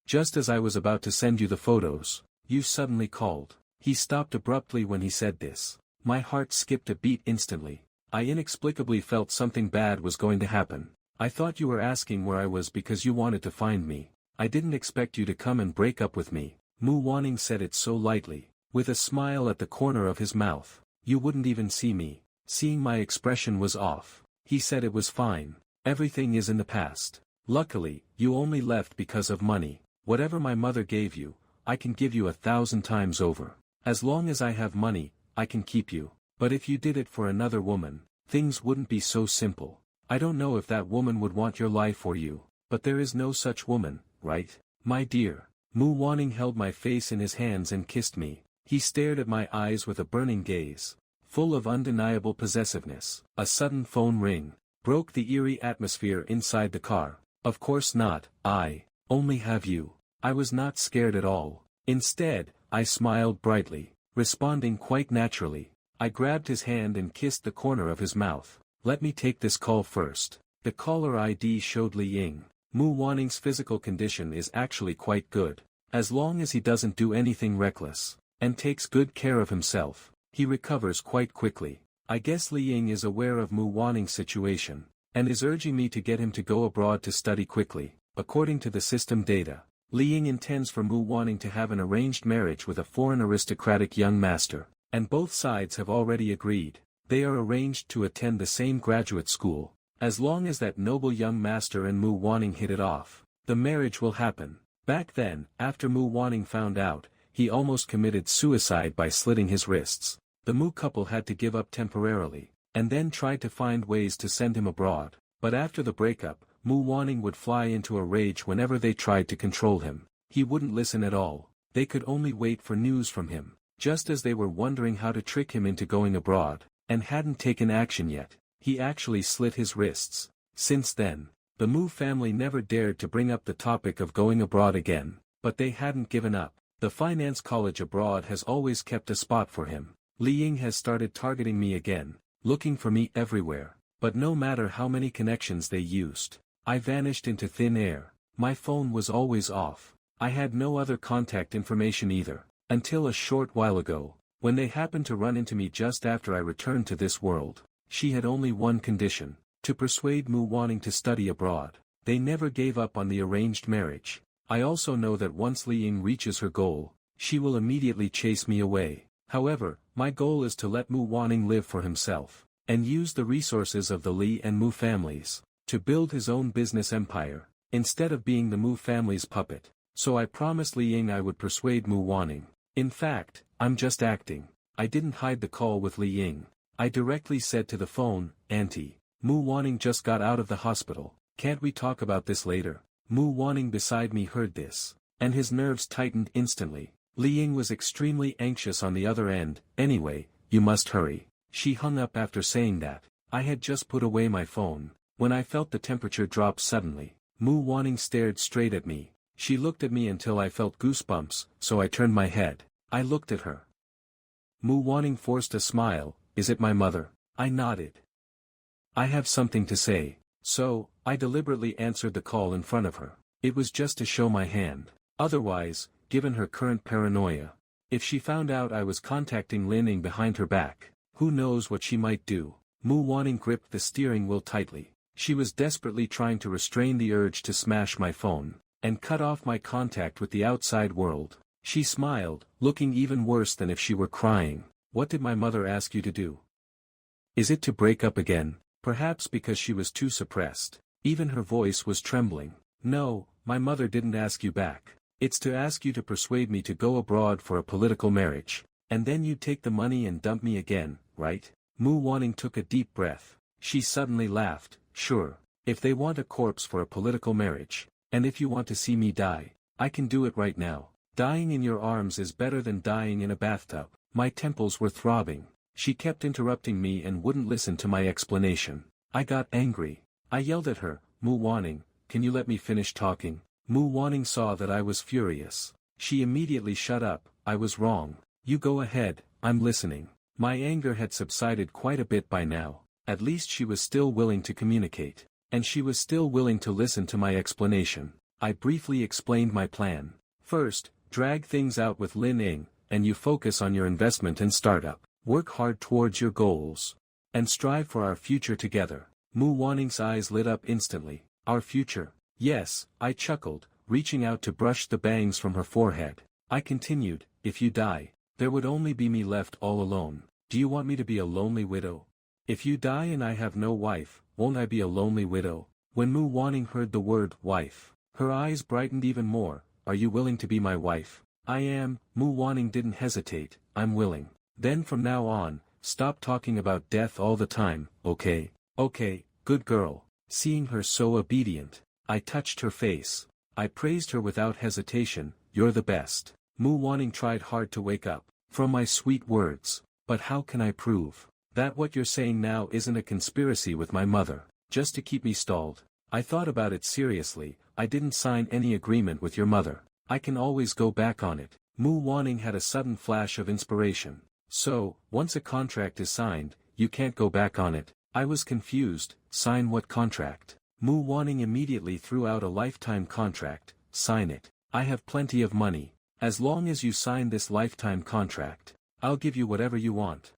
Just as I was about to send you the photos, you suddenly called. He stopped abruptly when he said this. My heart skipped a beat instantly. I inexplicably felt something bad was going to happen. I thought you were asking where I was because you wanted to find me. I didn't expect you to come and break up with me. Mu Wanning said it so lightly, with a smile at the corner of his mouth. You wouldn't even see me. Seeing my expression was off. He said it was fine. Everything is in the past. Luckily, you only left because of money. Whatever my mother gave you, I can give you 1,000 times over. As long as I have money, I can keep you. But if you did it for another woman, things wouldn't be so simple. I don't know if that woman would want your life or you, but there is no such woman, right? My dear. Mu Wanning held my face in his hands and kissed me. He stared at my eyes with a burning gaze, full of undeniable possessiveness. A sudden phone ring broke the eerie atmosphere inside the car. Of course not, I only have you. I was not scared at all. Instead, I smiled brightly, responding quite naturally. I grabbed his hand and kissed the corner of his mouth. Let me take this call first. The caller ID showed Li Ying. Mu Wanning's physical condition is actually quite good. As long as he doesn't do anything reckless, and takes good care of himself, he recovers quite quickly. I guess Li Ying is aware of Mu Wanning's situation, and is urging me to get him to go abroad to study quickly. According to the system data, Li Ying intends for Mu Wanning to have an arranged marriage with a foreign aristocratic young master, and both sides have already agreed. They are arranged to attend the same graduate school. As long as that noble young master and Mu Wanning hit it off, the marriage will happen. Back then, after Mu Wanning found out, he almost committed suicide by slitting his wrists. The Mu couple had to give up temporarily, and then tried to find ways to send him abroad. But after the breakup, Mu Wanning would fly into a rage whenever they tried to control him. He wouldn't listen at all. They could only wait for news from him. Just as they were wondering how to trick him into going abroad, and hadn't taken action yet, he actually slit his wrists. Since then, the Mu family never dared to bring up the topic of going abroad again, but they hadn't given up. The finance college abroad has always kept a spot for him. Li Ying has started targeting me again, looking for me everywhere, but no matter how many connections they used, I vanished into thin air. My phone was always off. I had no other contact information either, until a short while ago, when they happened to run into me just after I returned to this world. She had only one condition: to persuade Mu Wanning to study abroad. They never gave up on the arranged marriage. I also know that once Li Ying reaches her goal, she will immediately chase me away. However, my goal is to let Mu Wanning live for himself, and use the resources of the Li and Mu families, to build his own business empire, instead of being the Mu family's puppet. So I promised Li Ying I would persuade Mu Wanning. In fact, I'm just acting. I didn't hide the call with Li Ying. I directly said to the phone, Auntie, Mu Wanning just got out of the hospital. Can't we talk about this later? Mu Wanning beside me heard this, and his nerves tightened instantly. Li Ying was extremely anxious on the other end. Anyway, you must hurry. She hung up after saying that. I had just put away my phone, when I felt the temperature drop suddenly. Mu Wanning stared straight at me. She looked at me until I felt goosebumps, so I turned my head. I looked at her. Mu Wanning forced a smile. Is it my mother? I nodded. I have something to say. So, I deliberately answered the call in front of her. It was just to show my hand. Otherwise, given her current paranoia, if she found out I was contacting Lin Ying behind her back, who knows what she might do. Mu Wanning gripped the steering wheel tightly. She was desperately trying to restrain the urge to smash my phone, and cut off my contact with the outside world. She smiled, looking even worse than if she were crying. What did my mother ask you to do? Is it to break up again? Perhaps because she was too suppressed. Even her voice was trembling. No, my mother didn't ask you back. It's to ask you to persuade me to go abroad for a political marriage. And then you'd take the money and dump me again, right? Mu Wanning took a deep breath. She suddenly laughed. Sure. If they want a corpse for a political marriage, and if you want to see me die, I can do it right now. Dying in your arms is better than dying in a bathtub. My temples were throbbing. She kept interrupting me and wouldn't listen to my explanation. I got angry. I yelled at her, Mu Wanning, can you let me finish talking? Mu Wanning saw that I was furious. She immediately shut up. I was wrong. You go ahead, I'm listening. My anger had subsided quite a bit by now. At least she was still willing to communicate. And she was still willing to listen to my explanation. I briefly explained my plan. First, drag things out with Lin Ying, and you focus on your investment and startup. Work hard towards your goals. And strive for our future together. Mu Wanning's eyes lit up instantly. Our future? Yes, I chuckled, reaching out to brush the bangs from her forehead. I continued, if you die, there would only be me left all alone. Do you want me to be a lonely widow? If you die and I have no wife, won't I be a lonely widow? When Mu Wanning heard the word wife, her eyes brightened even more. Are you willing to be my wife? I am. Mu Wanning didn't hesitate. I'm willing. Then from now on, stop talking about death all the time, okay? Okay, good girl. Seeing her so obedient, I touched her face. I praised her without hesitation. You're the best. Mu Wanning tried hard to wake up from my sweet words. But how can I prove that what you're saying now isn't a conspiracy with my mother, just to keep me stalled? I thought about it seriously. I didn't sign any agreement with your mother. I can always go back on it. Mu Wanning had a sudden flash of inspiration. So, once a contract is signed, you can't go back on it. I was confused. Sign what contract? Mu Wanning immediately threw out a lifetime contract. Sign it. I have plenty of money. As long as you sign this lifetime contract, I'll give you whatever you want.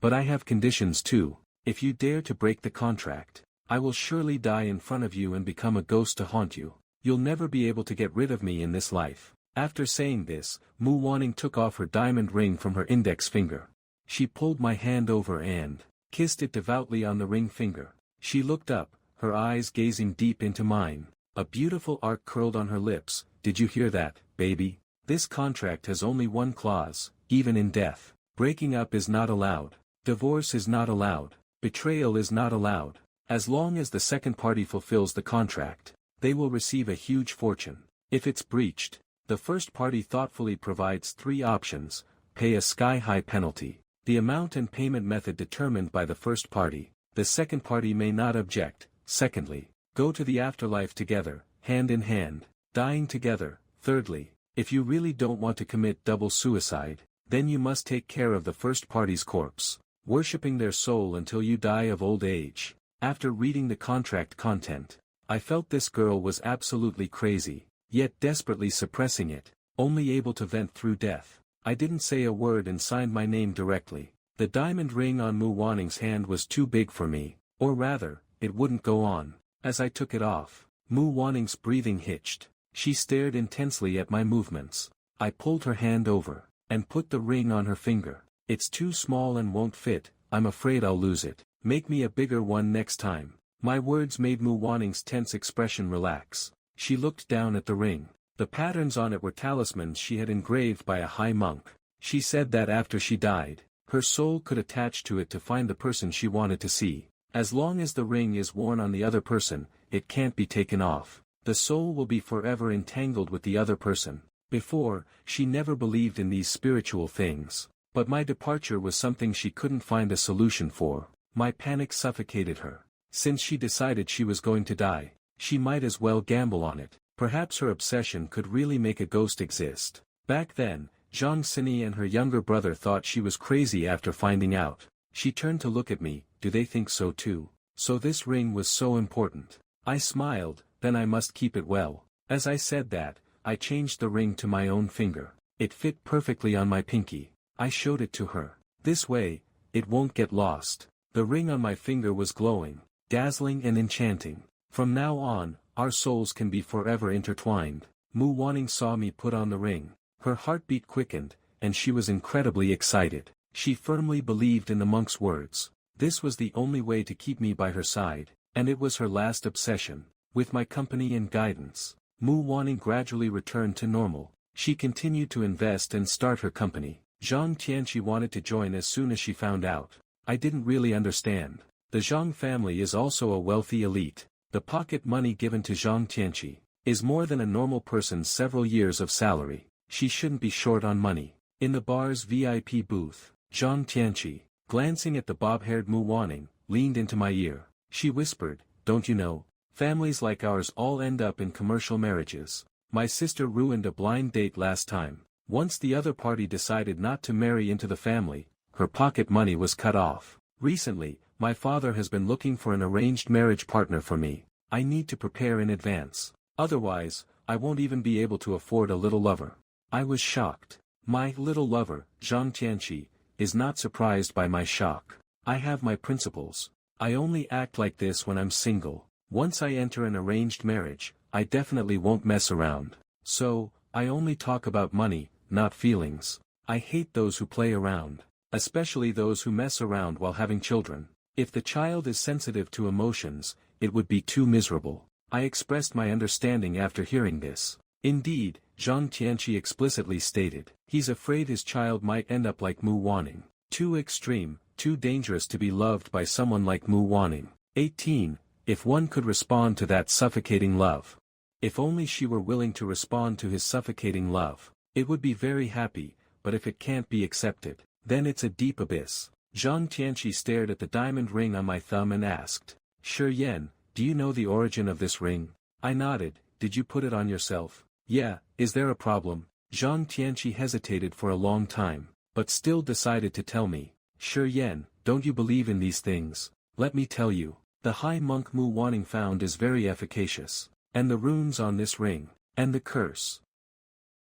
But I have conditions too. If you dare to break the contract, I will surely die in front of you and become a ghost to haunt you. You'll never be able to get rid of me in this life. After saying this, Mu Wanning took off her diamond ring from her index finger. She pulled my hand over and kissed it devoutly on the ring finger. She looked up, her eyes gazing deep into mine. A beautiful arc curled on her lips. Did you hear that, baby? This contract has only one clause. Even in death, breaking up is not allowed. Divorce is not allowed. Betrayal is not allowed. As long as the second party fulfills the contract, they will receive a huge fortune. If it's breached, the first party thoughtfully provides 3 options: pay a sky-high penalty, the amount and payment method determined by the first party. The second party may not object. Secondly, go to the afterlife together, hand in hand, dying together. Thirdly, if you really don't want to commit double suicide, then you must take care of the first party's corpse, worshipping their soul until you die of old age. After reading the contract content, I felt this girl was absolutely crazy, yet desperately suppressing it, only able to vent through death. I didn't say a word and signed my name directly. The diamond ring on Mu Wanning's hand was too big for me, or rather, it wouldn't go on. As I took it off, Mu Wanning's breathing hitched. She stared intensely at my movements. I pulled her hand over and put the ring on her finger. It's too small and won't fit. I'm afraid I'll lose it. Make me a bigger one next time. My words made Mu Wanning's tense expression relax. She looked down at the ring. The patterns on it were talismans she had engraved by a high monk. She said that after she died, her soul could attach to it to find the person she wanted to see. As long as the ring is worn on the other person, it can't be taken off. The soul will be forever entangled with the other person. Before, she never believed in these spiritual things. But my departure was something she couldn't find a solution for. My panic suffocated her. Since she decided she was going to die, she might as well gamble on it. Perhaps her obsession could really make a ghost exist. Back then, Zhang Sini and her younger brother thought she was crazy after finding out. She turned to look at me. Do they think so too? So this ring was so important. I smiled. Then I must keep it well. As I said that, I changed the ring to my own finger. It fit perfectly on my pinky. I showed it to her. This way, it won't get lost. The ring on my finger was glowing, dazzling and enchanting. From now on, our souls can be forever intertwined. Mu Wanning saw me put on the ring. Her heartbeat quickened, and she was incredibly excited. She firmly believed in the monk's words. This was the only way to keep me by her side, and it was her last obsession. With my company and guidance, Mu Wanning gradually returned to normal. She continued to invest and start her company. Zhang Tianqi wanted to join as soon as she found out. I didn't really understand. The Zhang family is also a wealthy elite. The pocket money given to Zhang Tianqi is more than a normal person's several years of salary. She shouldn't be short on money. In the bar's VIP booth, Zhang Tianqi, glancing at the bob-haired Mu Wanning, leaned into my ear. She whispered, "Don't you know? Families like ours all end up in commercial marriages. My sister ruined a blind date last time. Once the other party decided not to marry into the family, her pocket money was cut off. Recently, my father has been looking for an arranged marriage partner for me. I need to prepare in advance. Otherwise, I won't even be able to afford a little lover." I was shocked. My little lover, Zhang Tianqi, is not surprised by my shock. I have my principles. I only act like this when I'm single. Once I enter an arranged marriage, I definitely won't mess around. So, I only talk about money, not feelings. I hate those who play around, especially those who mess around while having children. If the child is sensitive to emotions, it would be too miserable. I expressed my understanding after hearing this. Indeed, Zhang Tianqi explicitly stated, he's afraid his child might end up like Mu Wanning. Too extreme, too dangerous to be loved by someone like Mu Wanning. 18. If one could respond to that suffocating love. If only she were willing to respond to his suffocating love. It would be very happy, but if it can't be accepted, then it's a deep abyss. Zhang Tianqi stared at the diamond ring on my thumb and asked, "Shi Yan, do you know the origin of this ring?" I nodded. "Did you put it on yourself?" "Yeah, is there a problem?" Zhang Tianqi hesitated for a long time, but still decided to tell me. "Shi Yan, don't you believe in these things? Let me tell you. The high monk Mu Wanning found is very efficacious. And the runes on this ring, and the curse."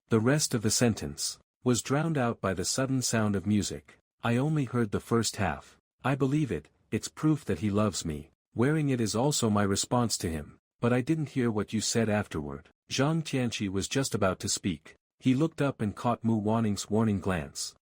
The rest of the sentence was drowned out by the sudden sound of music. I only heard the first half. "I believe it, it's proof that he loves me. Wearing it is also my response to him. But I didn't hear what you said afterward." Zhang Tianqi was just about to speak. He looked up and caught Mu Wanning's warning glance.